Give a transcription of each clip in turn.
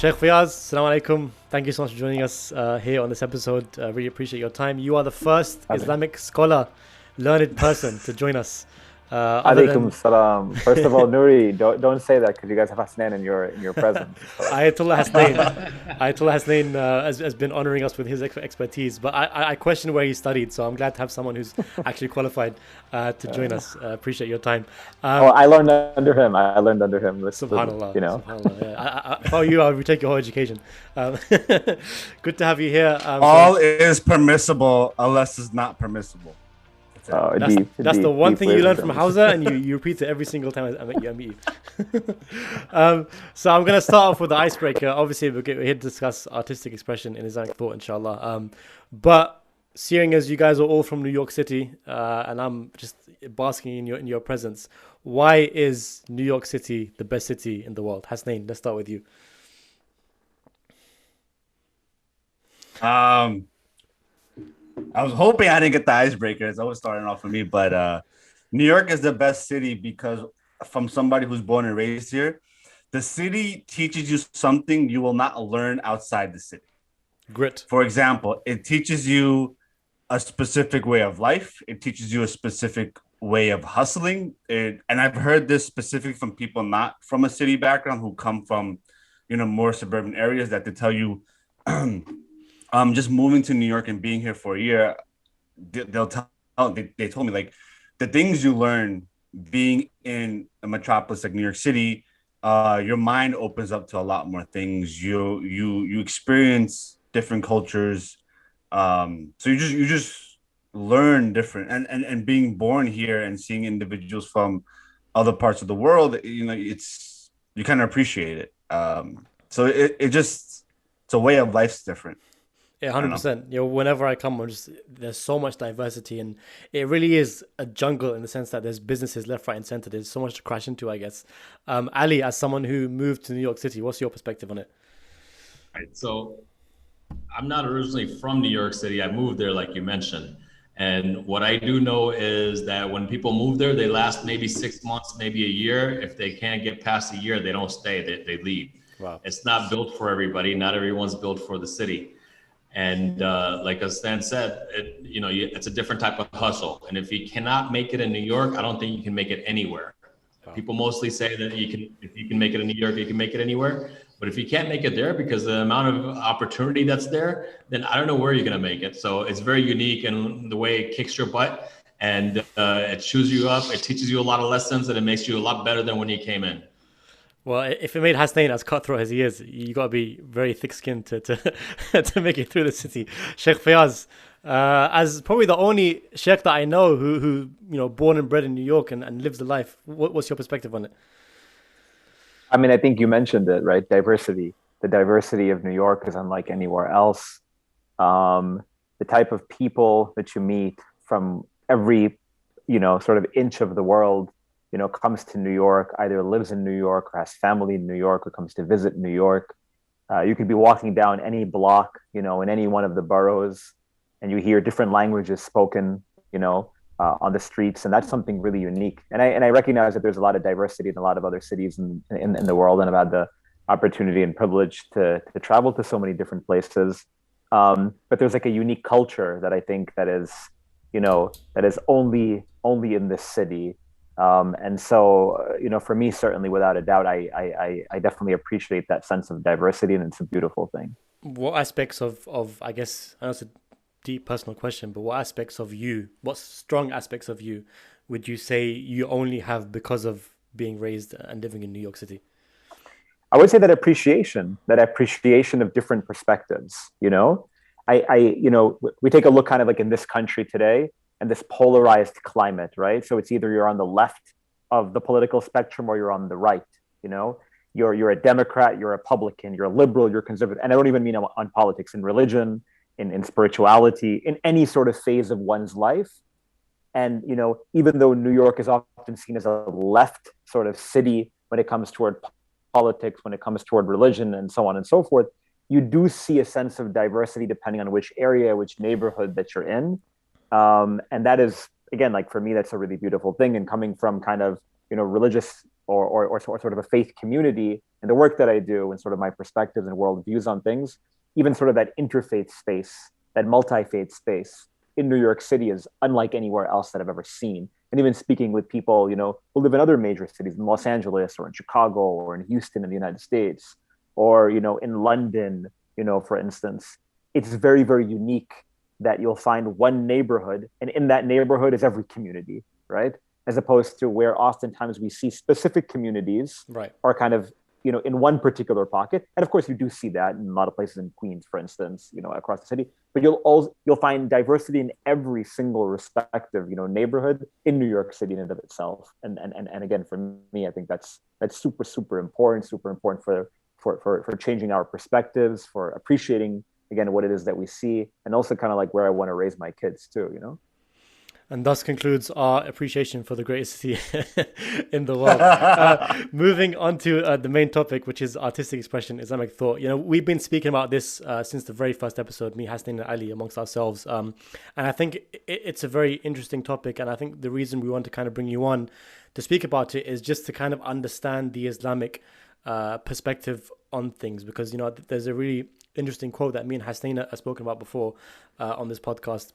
Sheikh Faiyaz, Assalamu alaikum. Thank you so much for joining us here on this episode. Really appreciate your time. You are the first Islamic scholar, learned person to join us. Other Alaikum than salam. First of all, Nuri, don't say that because you guys have Hasnain in your presence. So Ayatollah Hasnain, Ayatollah Hasnain has been honoring us with his expertise. But I question where he studied, so I'm glad to have someone who's actually qualified to join us. Appreciate your time. oh, I learned under him. I learned under him. Listen, Subhanallah, you know. Subhanallah. Yeah. If I were you, I would retake your whole education. Good to have you here. All is permissible unless it's not permissible. Oh, that's the one deep thing you learn wisdom. from Hausa, and you repeat it every single time I meet you. So I'm going to start off with the icebreaker. Obviously, we're here to discuss artistic expression in Islamic thought, inshallah. But seeing as you guys are all from New York City, and I'm just basking in your presence, why is New York City the best city in the world? Hasnain, let's start with you. I was hoping I didn't get the icebreaker. It's always starting off for me, but New York is the best city because from somebody who's born and raised here, the city teaches you something you will not learn outside the city. Grit. For example, it teaches you a specific way of life. It teaches you a specific way of hustling. And I've heard this specific from people not from a city background who come from, more suburban areas that they tell you, just moving to New York and being here for a year, they told me like the things you learn being in a metropolis like New York City, your mind opens up to a lot more things. You experience different cultures. So you just learn different and being born here and seeing individuals from other parts of the world, you kind of appreciate it. So it's a way of life's different. Yeah, 100%. Whenever I come, there's so much diversity, and it really is a jungle in the sense that there's businesses left, right, and center. There's so much to crash into, I guess. Ali, as someone who moved to New York City, what's your perspective on it? Right. So I'm not originally from New York City. I moved there, like you mentioned. And what I do know is that when people move there, they last maybe 6 months, maybe a year. If they can't get past a year, they don't stay, they leave. Wow. It's not built for everybody. Not everyone's built for the city. And like Stan said, it's a different type of hustle. And if you cannot make it in New York, I don't think you can make it anywhere. Wow. People mostly say that if you can make it in New York, you can make it anywhere. But if you can't make it there because the amount of opportunity that's there, then I don't know where you're going to make it. So it's very unique in the way it kicks your butt and it chews you up. It teaches you a lot of lessons and it makes you a lot better than when you came in. Well, if it made Hasnain as cutthroat as he is, you got to be very thick-skinned to to make it through the city. Sheikh Faiyaz, as probably the only sheikh that I know who born and bred in New York and lives the life, what's your perspective on it? I mean, I think you mentioned it, right? Diversity. The diversity of New York is unlike anywhere else. The type of people that you meet from every, sort of inch of the world, comes to New York, either lives in New York or has family in New York or comes to visit New York. You could be walking down any block, in any one of the boroughs, and you hear different languages spoken, on the streets, and that's something really unique. And I recognize that there's a lot of diversity in a lot of other cities in the world, and I've had the opportunity and privilege to travel to so many different places. But there's like a unique culture that I think that is only in this city. And so, for me, certainly without a doubt, I definitely appreciate that sense of diversity, and it's a beautiful thing. What aspects of I guess, I know it's a deep personal question, but what strong aspects of you would you say you only have because of being raised and living in New York City? I would say that appreciation of different perspectives, we take a look kind of like in this country today, and this polarized climate, right? So it's either you're on the left of the political spectrum or you're on the right, you're a Democrat, you're a Republican, you're a liberal, you're conservative. And I don't even mean on politics, in religion, in spirituality, in any sort of phase of one's life. And, even though New York is often seen as a left sort of city when it comes toward politics, when it comes toward religion and so on and so forth, you do see a sense of diversity depending on which area, which neighborhood that you're in. And that is, again, like for me, that's a really beautiful thing. And coming from kind of, religious or sort of a faith community, and the work that I do and sort of my perspectives and worldviews on things, even sort of that interfaith space, that multi-faith space in New York City is unlike anywhere else that I've ever seen. And even speaking with people, who live in other major cities, in Los Angeles or in Chicago or in Houston in the United States, or, in London, for instance, it's very, very unique that you'll find one neighborhood, and in that neighborhood is every community, right? As opposed to where oftentimes we see specific communities right. are kind of, in one particular pocket. And of course, you do see that in a lot of places in Queens, for instance, across the city. But you'll find diversity in every single respective, neighborhood in New York City in and of itself. And again, for me, I think that's super, super important for changing our perspectives, for appreciating, again, what it is that we see, and also kind of like where I want to raise my kids too. And thus concludes our appreciation for the greatest city in the world. Moving on to the main topic, which is artistic expression, Islamic thought. We've been speaking about this since the very first episode, me, Hasnain, and Ali, amongst ourselves. And I think it's a very interesting topic. And I think the reason we want to kind of bring you on to speak about it is just to kind of understand the Islamic perspective on things. Because, there's a really interesting quote that me and Hasnain have spoken about before on this podcast,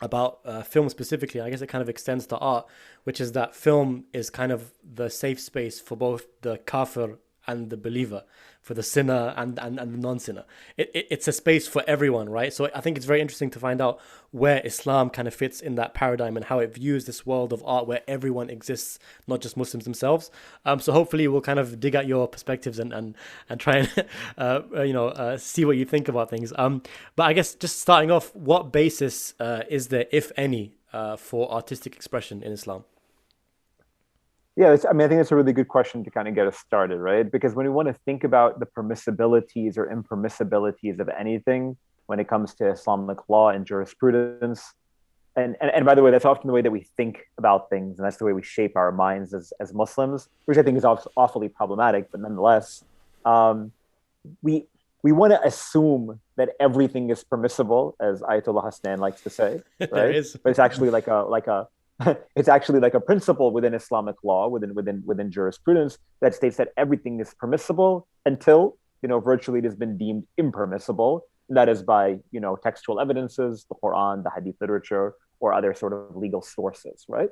about film specifically. I guess it kind of extends to art, which is that film is kind of the safe space for both the kafir and the believer, for the sinner and the non-sinner. It's a space for everyone, right? So I think it's very interesting to find out where Islam kind of fits in that paradigm and how it views this world of art where everyone exists, not just Muslims themselves. So hopefully we'll kind of dig at your perspectives and try and see what you think about things. But I guess just starting off, what basis is there, if any, for artistic expression in Islam? Yeah, I think it's a really good question to kind of get us started, right? Because when we want to think about the permissibilities or impermissibilities of anything when it comes to Islamic law and jurisprudence, and by the way, that's often the way that we think about things, and that's the way we shape our minds as Muslims, which I think is awfully problematic. But nonetheless, we want to assume that everything is permissible, as Ayatollah Hasnain likes to say, right? But it's actually it's actually like a principle within Islamic law, within jurisprudence, that states that everything is permissible until, virtually it has been deemed impermissible. And that is by, textual evidences, the Quran, the Hadith literature, or other sort of legal sources, right?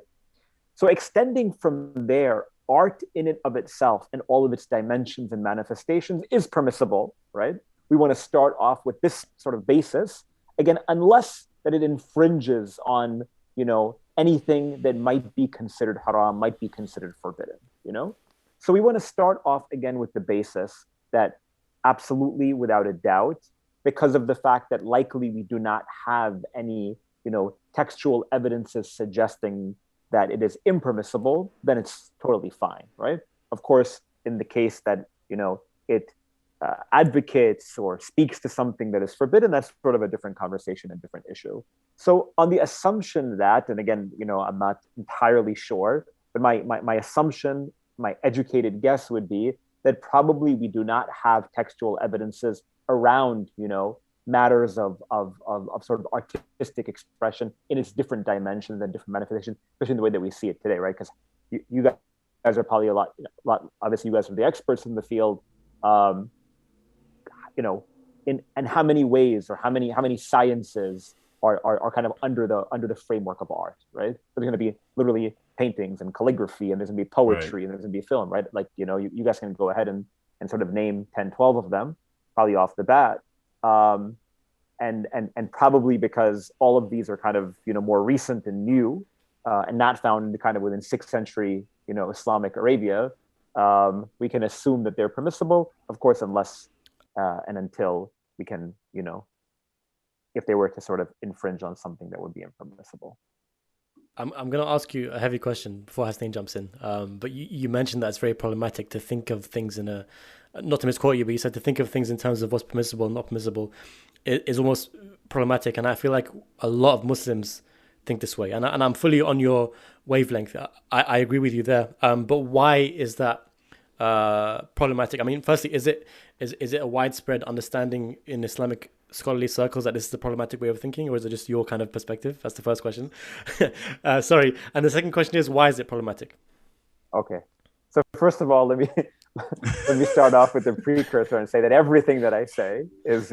So extending from there, art in and of itself and all of its dimensions and manifestations is permissible, right? We want to start off with this sort of basis, again, unless that it infringes on, anything that might be considered haram, might be considered forbidden, So we want to start off again with the basis that absolutely, without a doubt, because of the fact that likely we do not have any, textual evidences suggesting that it is impermissible, then it's totally fine, right? Of course, in the case that, it advocates or speaks to something that is forbidden, that's sort of a different conversation, a different issue. So on the assumption that, and again, I'm not entirely sure, but my assumption, my educated guess would be that probably we do not have textual evidences around, matters of sort of artistic expression in its different dimensions and different manifestations, especially in the way that we see it today, right? Because you guys are probably a lot, obviously you guys are the experts in the field, in how many ways or how many sciences are kind of under the framework of art, right? There's going to be literally paintings and calligraphy, and there's going to be poetry, right, and there's going to be film, right? Like, you guys can go ahead and sort of name 10, 12 of them, probably off the bat. And probably because all of these are kind of, more recent and new, and not found kind of within 6th century, Islamic Arabia, we can assume that they're permissible, of course, unless and until we can, if they were to sort of infringe on something that would be impermissible. I'm going to ask you a heavy question before Hasnain jumps in. But you mentioned that it's very problematic to think of things in not to misquote you, but you said to think of things in terms of what's permissible and not permissible is almost problematic. And I feel like a lot of Muslims think this way. And I'm fully on your wavelength. I agree with you there. But why is that problematic? I mean, firstly, is it a widespread understanding in Islamic scholarly circles that this is a problematic way of thinking, or is it just your kind of perspective? That's the first question. Sorry. And the second question is, why is it problematic? Okay. So first of all, let me let me start off with the precursor and say that everything that I say is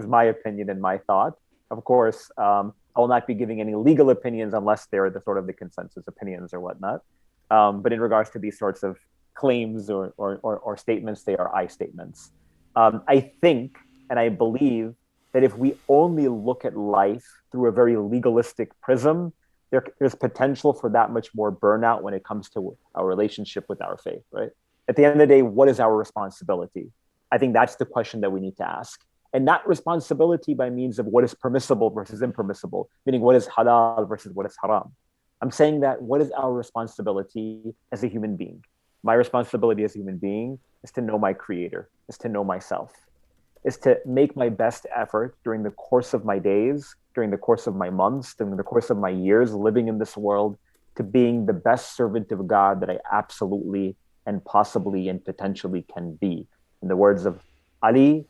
my opinion and my thought. Of course, I will not be giving any legal opinions unless they're the sort of the consensus opinions or whatnot. But in regards to these sorts of claims or statements, they are I statements. I think and I believe that if we only look at life through a very legalistic prism, there's potential for that much more burnout when it comes to our relationship with our faith, right? At the end of the day, what is our responsibility? I think that's the question that we need to ask. And not responsibility by means of what is permissible versus impermissible, meaning what is halal versus what is haram. I'm saying that what is our responsibility as a human being? My responsibility as a human being is to know my creator, is to know myself, is to make my best effort during the course of my days, during the course of my months, during the course of my years living in this world, to being the best servant of God that I absolutely and possibly and potentially can be. In the words of Ali,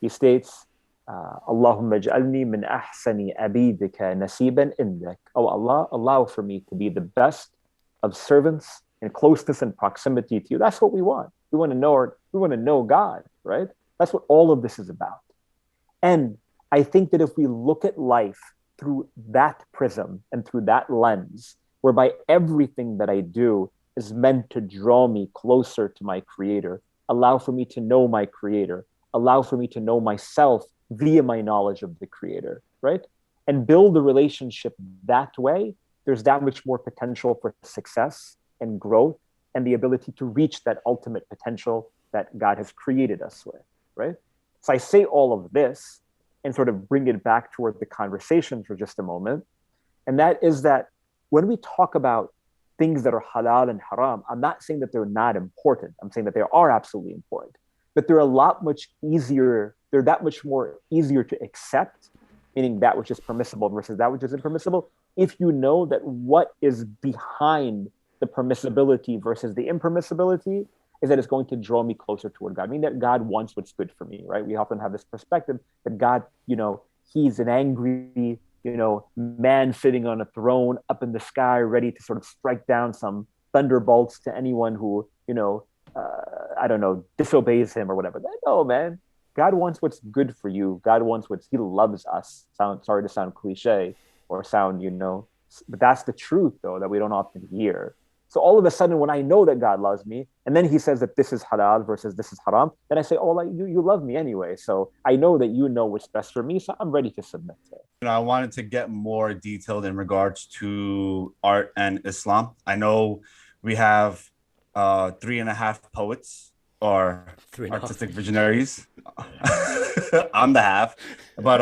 he states, Allahumma ja'alni min ahsani abidika nasiban indak. Oh Allah, allow for me to be the best of servants in closeness and proximity to you. That's what we want. We want to know God, right? That's what all of this is about. And I think that if we look at life through that prism and through that lens, whereby everything that I do is meant to draw me closer to my creator, allow for me to know my creator, allow for me to know myself via my knowledge of the creator, right? And build a relationship that way, there's that much more potential for success and growth and the ability to reach that ultimate potential that God has created us with, right? So I say all of this and sort of bring it back toward the conversation for just a moment. And that is that when we talk about things that are halal and haram, I'm not saying that they're not important. I'm saying that they are absolutely important, but they're a lot much easier. They're that much more easier to accept, meaning that which is permissible versus that which is impermissible, if you know that what is behind the permissibility versus the impermissibility is that it's going to draw me closer toward God. I mean, that God wants what's good for me, right? We often have this perspective that God, he's an angry, man sitting on a throne up in the sky, ready to sort of strike down some thunderbolts to anyone who, disobeys him or whatever. No, man. God wants what's good for you. God wants he loves us. Sorry to sound cliche or sound, but that's the truth though, that we don't often hear. So all of a sudden, when I know that God loves me, and then he says that this is halal versus this is haram, then I say, oh, you love me anyway. So I know that you know what's best for me, so I'm ready to submit to it. I wanted to get more detailed in regards to art and Islam. I know we have 3.5 poets or artistic visionaries. I'm the half. But,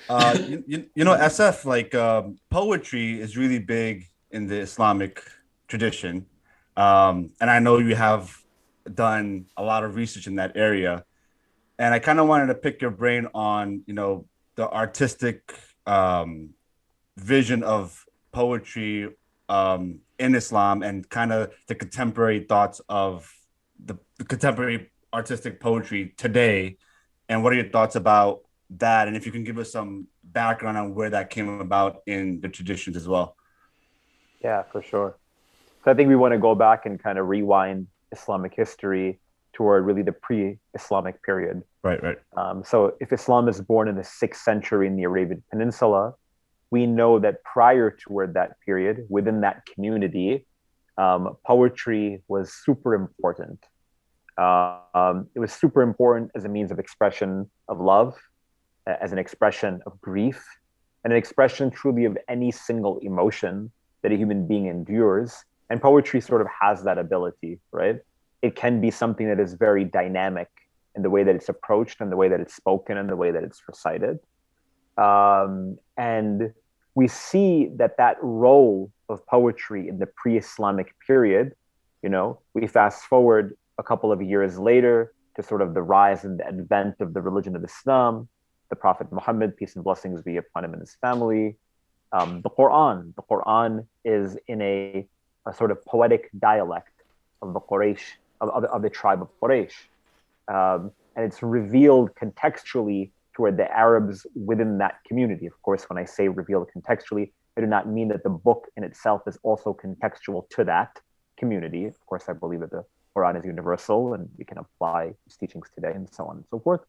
SF, poetry is really big in the Islamic tradition, and I know you have done a lot of research in that area, and I kind of wanted to pick your brain on the artistic vision of poetry in Islam and kind of the contemporary thoughts of the contemporary artistic poetry today, and what are your thoughts about that, and if you can give us some background on where that came about in the traditions as well. Yeah, for sure. So I think we want to go back and kind of rewind Islamic history toward really the pre-Islamic period. Right. So if Islam is born in the 6th century in the Arabian Peninsula, we know that prior toward that period, within that community, poetry was super important. It was super important as a means of expression of love, as an expression of grief, and an expression truly of any single emotion that a human being endures. And poetry sort of has that ability, right? It can be something that is very dynamic in the way that it's approached and the way that it's spoken and the way that it's recited. And we see that role of poetry in the pre-Islamic period, we fast forward a couple of years later to sort of the rise and the advent of the religion of Islam, the Prophet Muhammad, peace and blessings be upon him and his family. The Quran is in a sort of poetic dialect of the Quraysh, of the tribe of Quraysh. And it's revealed contextually toward the Arabs within that community. Of course, when I say revealed contextually, I do not mean that the book in itself is also contextual to that. community. Of course, I believe that the Quran is universal and we can apply its teachings today and so on and so forth.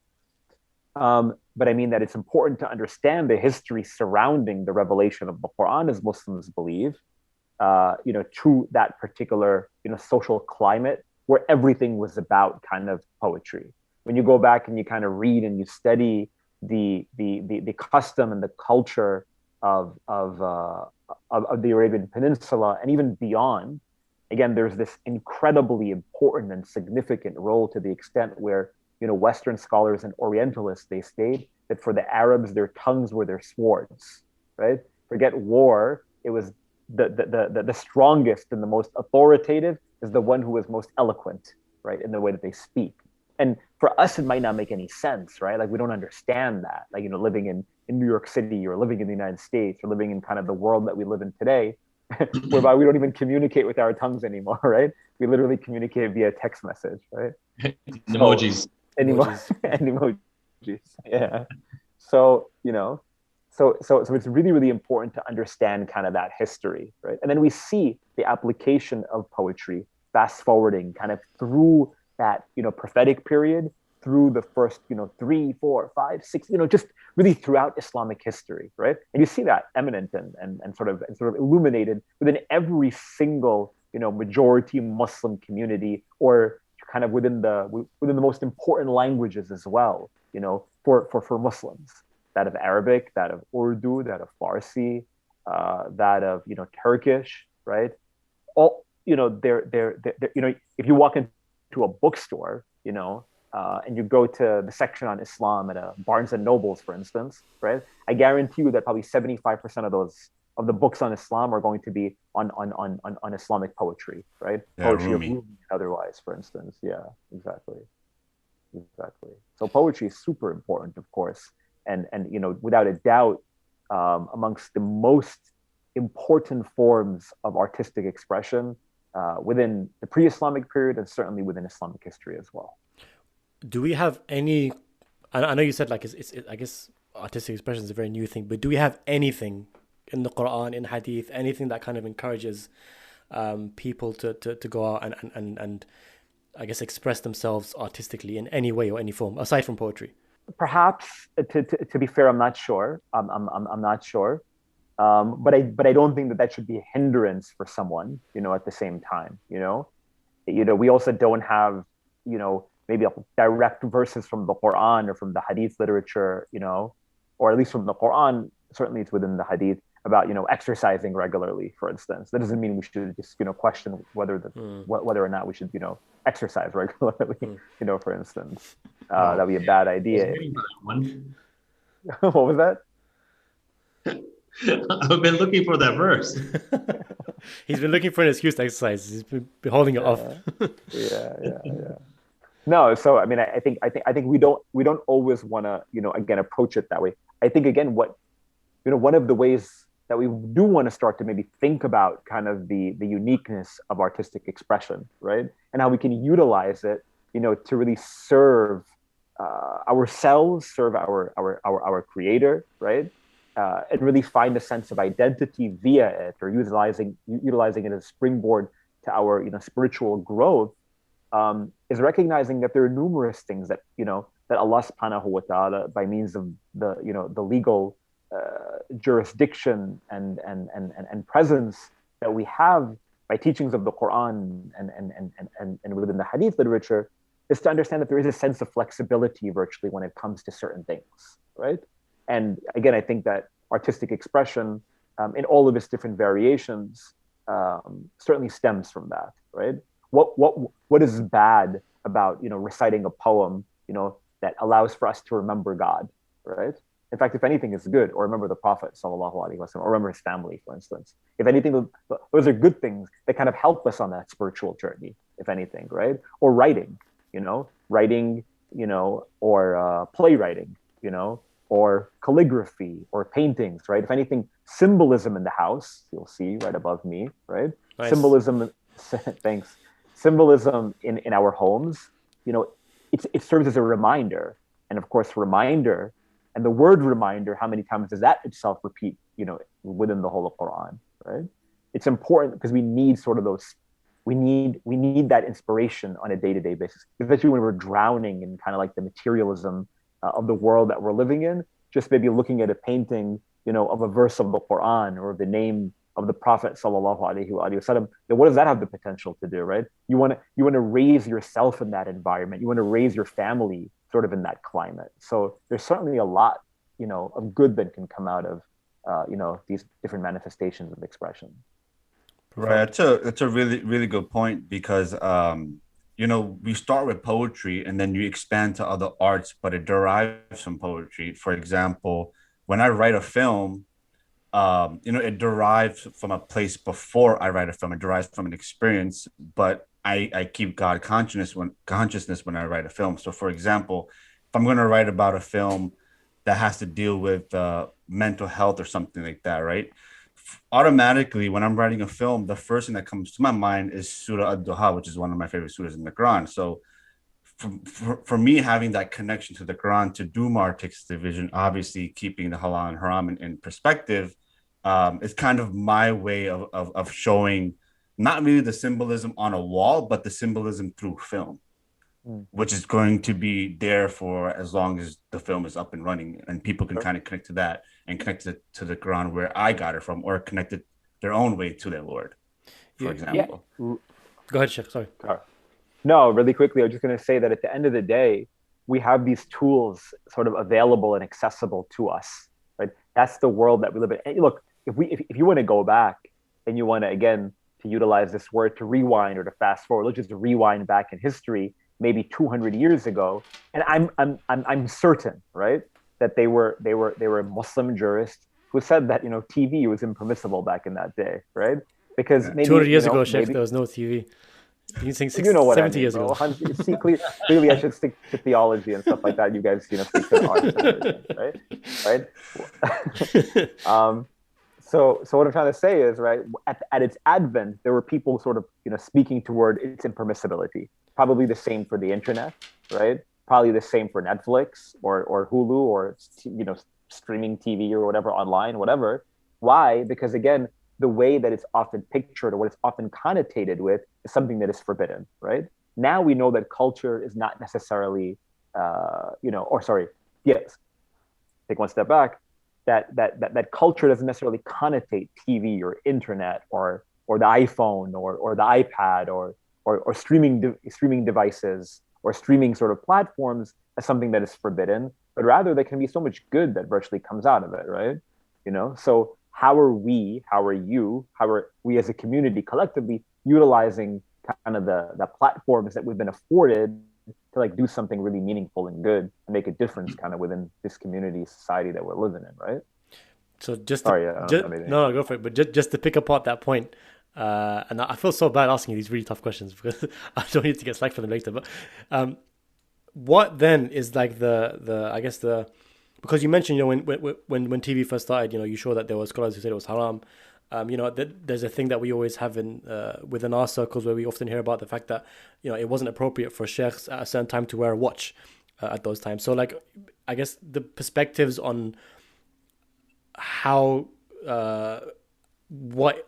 But I mean that it's important to understand the history surrounding the revelation of the Quran, as Muslims believe, to that particular, social climate where everything was about kind of poetry. When you go back and you kind of read and you study the custom and the culture of the Arabian Peninsula and even beyond, again, there's this incredibly important and significant role, to the extent where, Western scholars and Orientalists, they state that for the Arabs, their tongues were their swords, right? Forget war. It was the strongest and the most authoritative is the one who was most eloquent, right? In the way that they speak. And for us, it might not make any sense, right? Like, we don't understand that. Like, living in New York City, or living in the United States, or living in kind of the world that we live in today, whereby we don't even communicate with our tongues anymore, right? We literally communicate via text message, right? Emojis. And emojis. Yeah. So, so it's really, really important to understand kind of that history, right? And then we see the application of poetry, fast forwarding kind of through that, prophetic period, through the first, 3, 4, 5, 6, just really throughout Islamic history, right? And you see that eminent and sort of illuminated within every single, majority Muslim community, or kind of within the most important languages as well, for Muslims, that of Arabic, that of Urdu, that of Farsi, that of, Turkish, right? All, they're if you walk into a bookstore, and you go to the section on Islam at a Barnes and Nobles, for instance, right? I guarantee you that probably 75% of the books on Islam are going to be on Islamic poetry, right? Yeah, Poetry Rumi. of Rumi, otherwise, for instance. Yeah, exactly. So poetry is super important, of course, and without a doubt, amongst the most important forms of artistic expression within the pre-Islamic period, and certainly within Islamic history as well. Do we have any? I know you said like I guess artistic expression is a very new thing, but do we have anything in the Quran, in Hadith, anything that kind of encourages people to go out and I guess express themselves artistically in any way or any form aside from poetry? Perhaps, to be fair, I'm not sure. I'm not sure. But I don't think that should be a hindrance for someone, at the same time, we also don't have, maybe direct verses from the Quran or from the Hadith literature, or at least from the Quran, certainly it's within the Hadith, about, exercising regularly, for instance. That doesn't mean we should just, question whether whether or not we should, exercise regularly, for instance. That'd be a bad idea. What was that? I've been looking for that verse. He's been looking for an excuse to exercise. He's been holding it off. Yeah. No, so I mean, I think we don't always want to, again, approach it that way. I think, again, one of the ways that we do want to start to maybe think about kind of the uniqueness of artistic expression, right, and how we can utilize it, to really serve ourselves, serve our creator, right. And really find a sense of identity via it, or utilizing it as a springboard to our spiritual growth, is recognizing that there are numerous things that that Allah subhanahu wa ta'ala, by means of the legal jurisdiction and presence that we have by teachings of the Quran and within the Hadith literature, is to understand that there is a sense of flexibility virtually when it comes to certain things, right? And again, I think that artistic expression, in all of its different variations, certainly stems from that, right? What is bad about reciting a poem that allows for us to remember God, right? In fact, if anything, it's good. Or remember the Prophet sallallahu alaihi wasallam, or remember his family, for instance. If anything, those are good things that kind of help us on that spiritual journey, if anything, right? Or writing, or playwriting, or calligraphy or paintings, right? If anything, symbolism in the house, you'll see right above me, right? Nice. Symbolism, thanks. Symbolism in our homes, it serves as a reminder. And of course, reminder, and the word reminder, how many times does that itself repeat, within the whole of Quran, right? It's important because we need sort of those we need that inspiration on a day-to-day basis, especially when we're drowning in kind of like the materialism of the world that we're living in. Just maybe looking at a painting, of a verse of the Quran or the name of the Prophet sallallahu alaihi wasallam, what does that have the potential to do, right? You want to raise yourself in that environment. You want to raise your family sort of in that climate. So there's certainly a lot, of good that can come out of, these different manifestations of expression. Right. That's a really, really good point because, we start with poetry and then you expand to other arts, but it derives from poetry. For example, when I write a film, it derives from a place before I write a film. It derives from an experience, but I keep God consciousness when I write a film. So, for example, if I'm going to write about a film that has to deal with mental health or something like that, right? Automatically, when I'm writing a film, the first thing that comes to my mind is Surah Ad-Duha, which is one of my favorite surahs in the Quran. So, for me, having that connection to the Quran to do my artistic vision, obviously keeping the halal and haram in perspective, is kind of my way of showing not really the symbolism on a wall, but the symbolism through film, which is going to be there for as long as the film is up and running, and people can kind of connect to that and connect it to the Quran where I got it from, or connect it their own way to their Lord, for example. Yeah. Go ahead, Sheikh. Sorry. No, really quickly, I was just going to say that at the end of the day, we have these tools sort of available and accessible to us, right? That's the world that we live in. And look, if you want to go back and you want to, again, to utilize this word to rewind or to fast forward, let's just rewind back in history, maybe 200 years ago, and I'm certain, right, that they were Muslim jurists who said that TV was impermissible back in that day, right? Because maybe 200 years ago, Sheikh, there was no TV. You think 70 years ago. See, clearly, I should stick to theology and stuff like that. You guys, stick to arts and everything, right? So what I'm trying to say is, right, at its advent, there were people sort of, speaking toward its impermissibility. Probably the same for the internet, right? Probably the same for Netflix or Hulu or, streaming TV or whatever, online, whatever. Why? Because again, the way that it's often pictured or what it's often connotated with is something that is forbidden, right? Now we know that culture is not necessarily, take one step back, that culture doesn't necessarily connotate TV or internet or the iPhone or the iPad or streaming devices or streaming sort of platforms as something that is forbidden, but rather there can be so much good that virtually comes out of it, right? So how are we as a community collectively utilizing kind of the platforms that we've been afforded to like do something really meaningful and good and make a difference kind of within this community society that we're living in, right? So no, go for it. But just to pick apart that point, and I feel so bad asking you these really tough questions because I don't need to get slack for them later. But what then is like because you mentioned when TV first started, you show that there were scholars who said it was haram. There's a thing that we always have within our circles where we often hear about the fact that it wasn't appropriate for sheikhs at a certain time to wear a watch at those times. So like I guess the perspectives on how what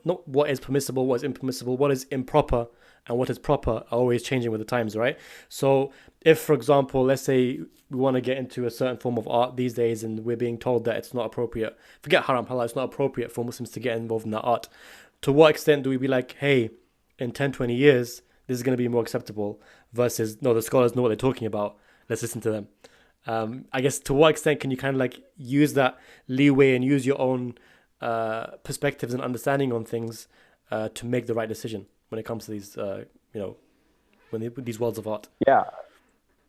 is permissible, what is impermissible, what is improper, and what is proper are always changing with the times, right? So if, for example, let's say we want to get into a certain form of art these days and we're being told that it's not appropriate, forget haram, halal, it's not appropriate for Muslims to get involved in that art. To what extent do we be like, hey, in 10, 20 years, this is going to be more acceptable versus, no, the scholars know what they're talking about, let's listen to them. I guess to what extent can you kind of like use that leeway and use your own perspectives and understanding on things to make the right decision when it comes to these, these worlds of art? Yeah,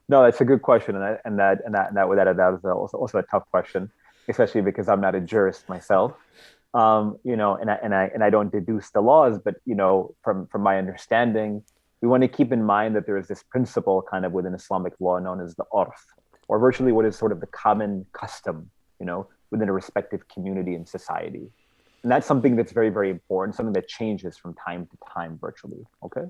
no, that's a good question, and that was also a tough question, especially because I'm not a jurist myself, and I don't deduce the laws, but from my understanding, we want to keep in mind that there is this principle kind of within Islamic law known as the urf, or virtually what is sort of the common custom, within a respective community and society. And that's something that's very, very important, something that changes from time to time virtually, okay?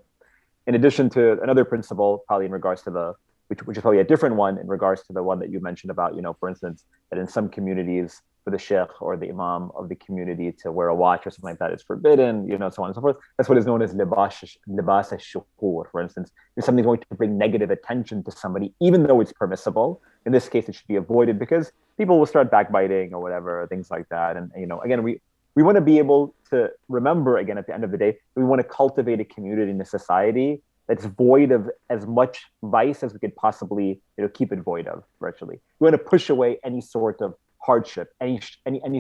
In addition to another principle, probably in regards to which is probably a different one in regards to the one that you mentioned about, for instance, that in some communities, for the sheikh or the imam of the community to wear a watch or something like that is forbidden, so on and so forth. That's what is known as libas al-shukur. For instance, if something's going to bring negative attention to somebody, even though it's permissible, in this case, it should be avoided because people will start backbiting or whatever, things like that. And, again, we want to be able to remember, again, at the end of the day, we want to cultivate a community and a society that's void of as much vice as we could possibly, keep it void of, virtually. We want to push away any sort of hardship, any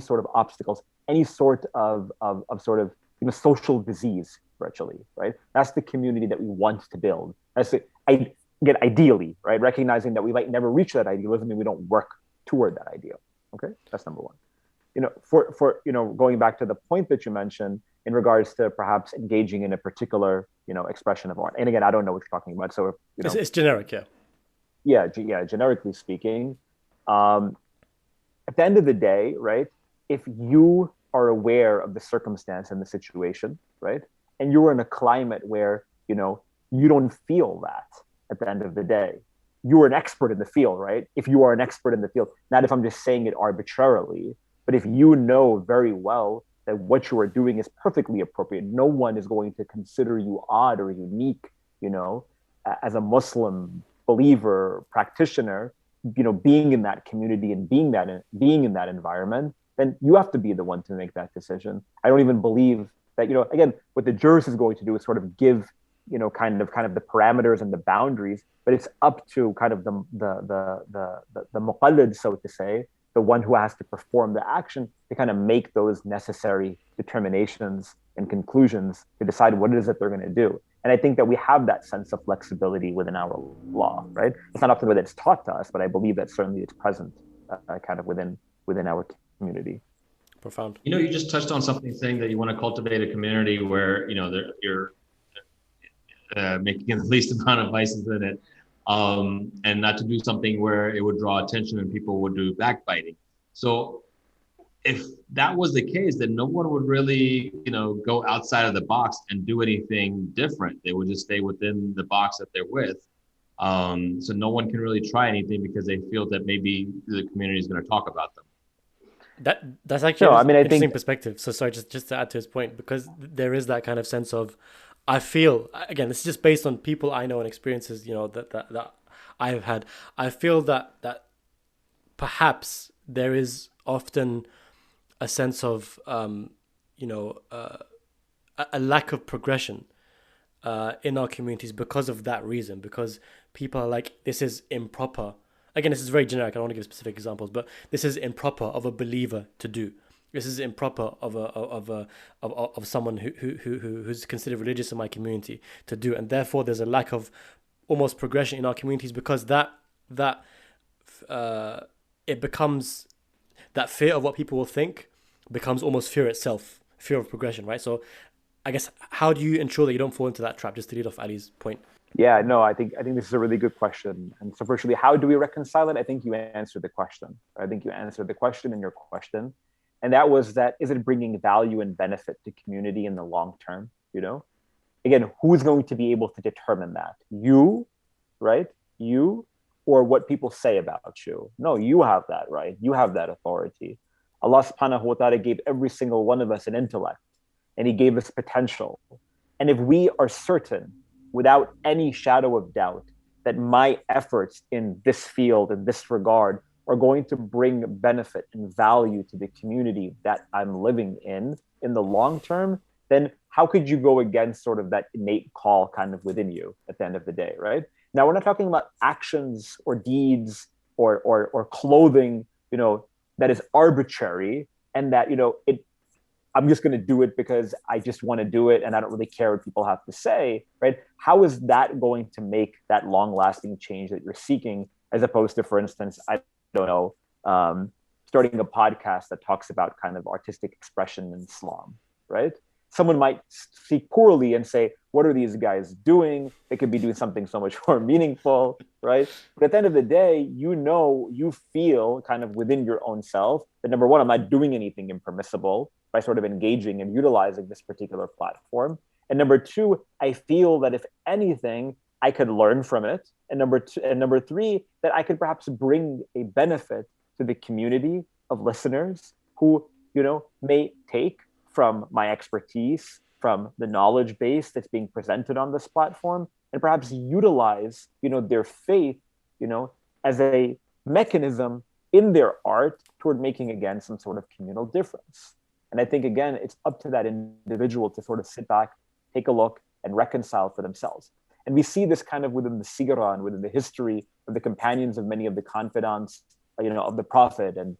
sort of obstacles, any sort of sort of social disease, virtually, right? That's the community that we want to build. That's it. Again, ideally, right? Recognizing that we might never reach that ideal doesn't mean we don't work toward that ideal. Okay, that's number one. For going back to the point that you mentioned in regards to perhaps engaging in a particular expression of art, and again, I don't know what you're talking about, so it's generic, yeah, generically speaking. At the end of the day, right, if you are aware of the circumstance and the situation, right, and you're in a climate where you don't feel that at the end of the day, you're an expert in the field, right? If you are an expert in the field, not if I'm just saying it arbitrarily, but if you know very well that what you are doing is perfectly appropriate, no one is going to consider you odd or unique, as a Muslim believer, practitioner, being in that community and being in that environment, then you have to be the one to make that decision. I don't even believe that, again, what the jurist is going to do is sort of give, kind of the parameters and the boundaries, but it's up to kind of the muqallid, so to say, the one who has to perform the action, to kind of make those necessary determinations and conclusions to decide what it is that they're going to do. And I think that we have that sense of flexibility within our law, right? It's not often that it's taught to us, but I believe that certainly it's present kind of within our community. Profound. You just touched on something, saying that you want to cultivate a community where, you're making the least amount of vices in it. And not to do something where it would draw attention and people would do backbiting. So if that was the case, then no one would really, go outside of the box and do anything different. They would just stay within the box that they're with. So no one can really try anything because they feel that maybe the community is going to talk about them. That's actually an interesting perspective. So sorry, just to add to his point, because there is that kind of sense of, I feel, again, this is just based on people I know and experiences, that I've had. I feel that perhaps there is often a sense of, a lack of progression in our communities because of that reason, because people are like, this is improper. Again, this is very generic. I don't want to give specific examples, but this is improper of a believer to do. This is improper of someone who's considered religious in my community to do, and therefore there's a lack of almost progression in our communities because it becomes that fear of what people will think becomes almost fear itself, fear of progression, right? So, I guess, how do you ensure that you don't fall into that trap? Just to lead off Ali's point. Yeah, no, I think this is a really good question. And so, virtually, how do we reconcile it? I think you answered the question. I think you answered the question in your question. And that was that, is it bringing value and benefit to community in the long term? Again, who's going to be able to determine that? You, right? You, or what people say about you? No, you have that right. You have that authority. Allah subhanahu wa ta'ala gave every single one of us an intellect, and he gave us potential. And if we are certain, without any shadow of doubt, that my efforts in this field, in this regard, are going to bring benefit and value to the community that I'm living in the long term, then how could you go against sort of that innate call kind of within you at the end of the day, right? Now, we're not talking about actions or deeds or clothing, that is arbitrary and that, I'm just going to do it because I just want to do it and I don't really care what people have to say, right? How is that going to make that long-lasting change that you're seeking, as opposed to, for instance, I don't know, starting a podcast that talks about kind of artistic expression in Islam, right? Someone might speak poorly and say, what are these guys doing? They could be doing something so much more meaningful, right? But at the end of the day, you feel kind of within your own self that, number one, I'm not doing anything impermissible by sort of engaging and utilizing this particular platform. And number two, I feel that if anything, I could learn from it. And number three, that I could perhaps bring a benefit to the community of listeners who, may take from my expertise, from the knowledge base that's being presented on this platform, and perhaps utilize, their faith, as a mechanism in their art toward making, again, some sort of communal difference. And I think, again, it's up to that individual to sort of sit back, take a look, and reconcile for themselves. And we see this kind of within the Sigara and within the history of the companions of many of the confidants, of the Prophet and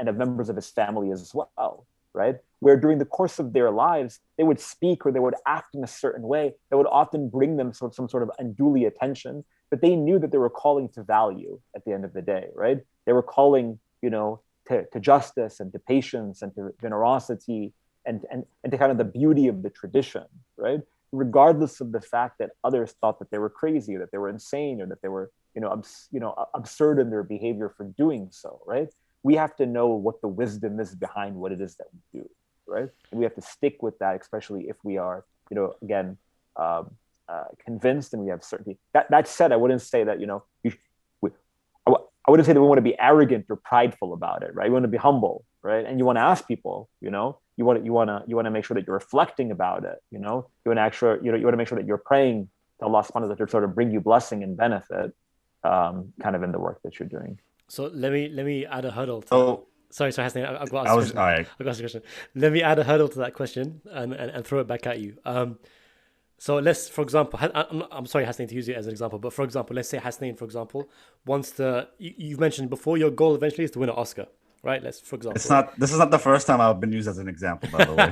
of members of his family as well, right? Where during the course of their lives, they would speak or they would act in a certain way that would often bring them some sort of unduly attention, but they knew that they were calling to value at the end of the day, right? They were calling, to justice and to patience and to generosity and to kind of the beauty of the tradition, right? Regardless of the fact that others thought that they were crazy, or that they were insane, or that they were, absurd in their behavior for doing so, right? We have to know what the wisdom is behind what it is that we do, right? And we have to stick with that, especially if we are, again, convinced and we have certainty. That said, I wouldn't say that, I wouldn't say that we want to be arrogant or prideful about it, right? You want to be humble, right? And you want to ask people, you want to make sure that you're reflecting about it, you want to make sure that you're praying to Allah subhanahu wa ta'ala to sort of bring you blessing and benefit, kind of in the work that you're doing. So let me add a hurdle. Sorry, Hasnain, I've got a question. I've got a question. Let me add a hurdle to that question and throw it back at you. So let's, for example, I'm sorry, Hasnain, to use it as an example, but for example, let's say Hasnain, for example, wants to. You've mentioned before your goal eventually is to win an Oscar, right? Let's, for example. This is not the first time I've been used as an example, by the way.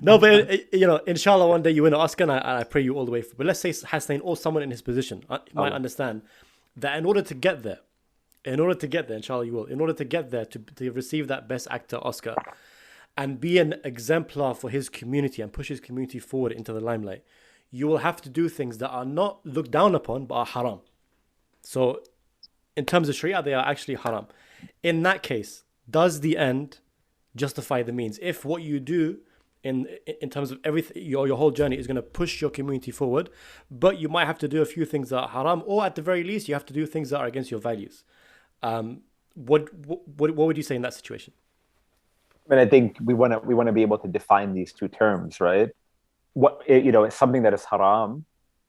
No, but inshallah, one day you win an Oscar, and I pray you all the way. But let's say Hasnain or someone in his position might understand that in order to get there, inshallah you will, in order to get there to receive that Best Actor Oscar and be an exemplar for his community and push his community forward into the limelight, you will have to do things that are not looked down upon but are haram. So in terms of Sharia, they are actually haram. In that case, does the end justify the means? If what you do in terms of everything, your whole journey is going to push your community forward, but you might have to do a few things that are haram, or at the very least, you have to do things that are against your values. What would you say in that situation? I mean, I think we want to be able to define these two terms, right? It's something that is haram.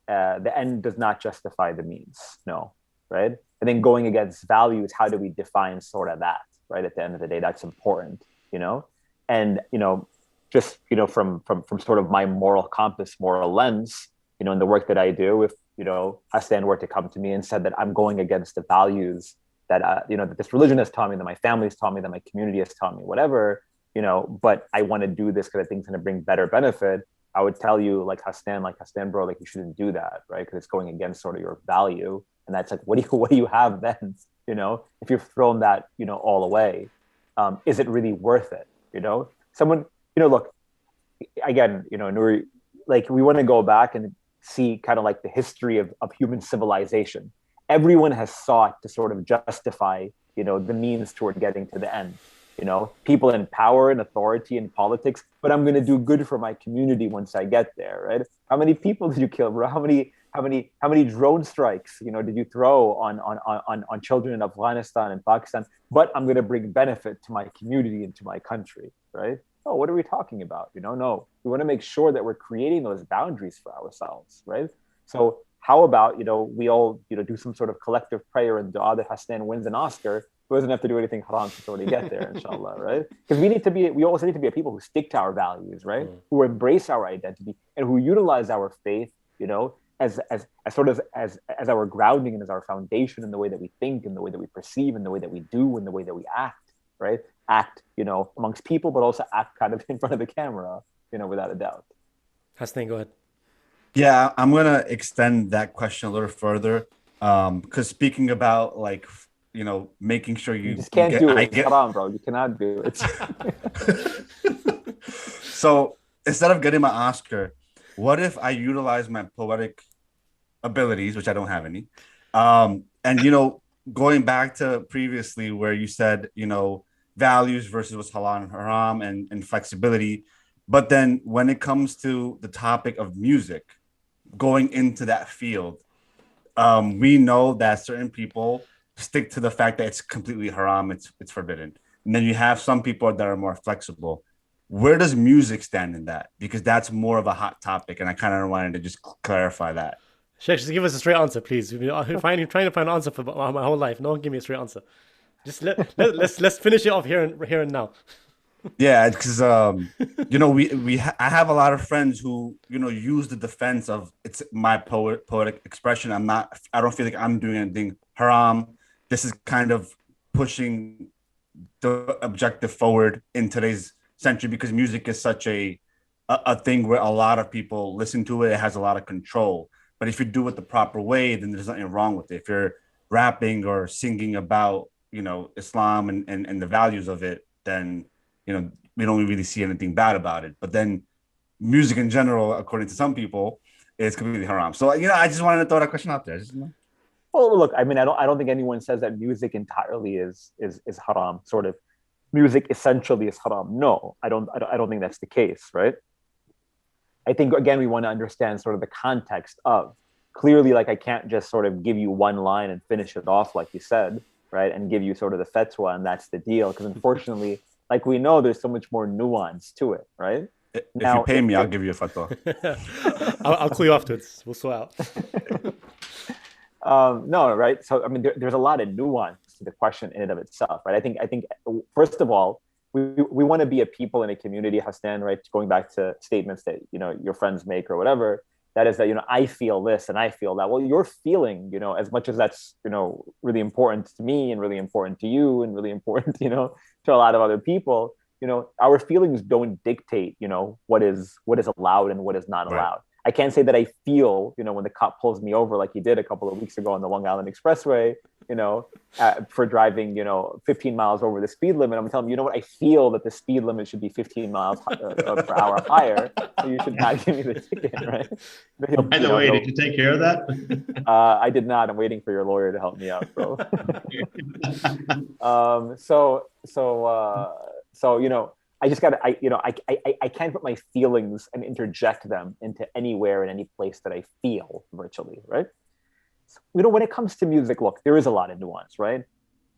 The end does not justify the means. No, right? I think going against values, how do we define sort of that, right? At the end of the day, that's important, and just from sort of my moral compass, moral lens, in the work that I do, if Hasnain were to come to me and said that I'm going against the values that that this religion has taught me, that my family has taught me, that my community has taught me, whatever, but I want to do this because I think it's going to bring better benefit, I would tell you, like Hasnain, bro, like you shouldn't do that, right? Because it's going against sort of your value, and that's like, what do you have then? If you've thrown that, all away, is it really worth it? Someone, look, again, Nouri, like we want to go back and see kind of like the history of human civilization. Everyone has sought to sort of justify, the means toward getting to the end. People in power and authority and politics, but I'm going to do good for my community once I get there, right? How many people did you kill, bro? How many drone strikes, did you throw on children in Afghanistan and Pakistan? But I'm going to bring benefit to my community and to my country, right? Oh, what are we talking about? No, we want to make sure that we're creating those boundaries for ourselves, right? So how about, we all, do some sort of collective prayer and dua that Hasnain wins an Oscar, who doesn't have to do anything haram to sort of get there, inshallah, right? Because we also need to be a people who stick to our values, right? Who embrace our identity and who utilize our faith, as our grounding and as our foundation in the way that we think, in the way that we perceive, in the way that we do, in the way that we act, right? Act, amongst people, but also act kind of in front of the camera, without a doubt. Hasnain, go ahead. Yeah, I'm going to extend that question a little further. Because speaking about like, making sure you just can't do it. It's haram, bro. You cannot do it. So instead of getting my Oscar, what if I utilize my poetic abilities, which I don't have any? And, going back to previously where you said, values versus what's halal and haram and flexibility. But then when it comes to the topic of music, going into that field, we know that certain people stick to the fact that it's completely haram, it's forbidden. And then you have some people that are more flexible. Where does music stand in that? Because that's more of a hot topic, and I kind of wanted to just clarify that. Sheikh, just give us a straight answer, please. I'm trying to find an answer for my whole life. No one give me a straight answer. Just let's finish it off here and now. Yeah, because I have a lot of friends who use the defense of it's my poetic expression. I don't feel like I'm doing anything haram. This is kind of pushing the objective forward in today's century because music is such a thing where a lot of people listen to it. It has a lot of control. But if you do it the proper way, then there's nothing wrong with it. If you're rapping or singing about Islam and the values of it, then we don't really see anything bad about it. But then music in general, according to some people, is completely haram. So, I just wanted to throw that question out there. Well, look, I mean, I don't think anyone says that music entirely is haram. Sort of, music essentially is haram. No, I don't think that's the case, right? I think again we want to understand sort of the context of. Clearly, like I can't just sort of give you one line and finish it off like you said, right? And give you sort of the fatwa and that's the deal. Because unfortunately, like we know, there's so much more nuance to it, right? If you pay me, I'll give you a fatwa. I'll call you afterwards. We'll sort out. No, right? So I mean, there's a lot of nuance to the question in and of itself, right? I think first of all, we want to be a people in a community, Hassan, right? Going back to statements that your friends make or whatever. That is that I feel this and I feel that. Well, your feeling, as much as that's really important to me and really important to you and really important to a lot of other people, our feelings don't dictate what is allowed and what is not allowed. I can't say that I feel when the cop pulls me over like he did a couple of weeks ago on the Long Island Expressway for driving 15 miles over the speed limit. I'm telling him, I feel that the speed limit should be 15 miles per hour higher, so you should not give me the ticket, right? By the way, did you take care of that? I did not. I'm waiting for your lawyer to help me out, bro. I just gotta, I can't put my feelings and interject them into anywhere in any place that I feel virtually, right? So, when it comes to music, look, there is a lot of nuance, right?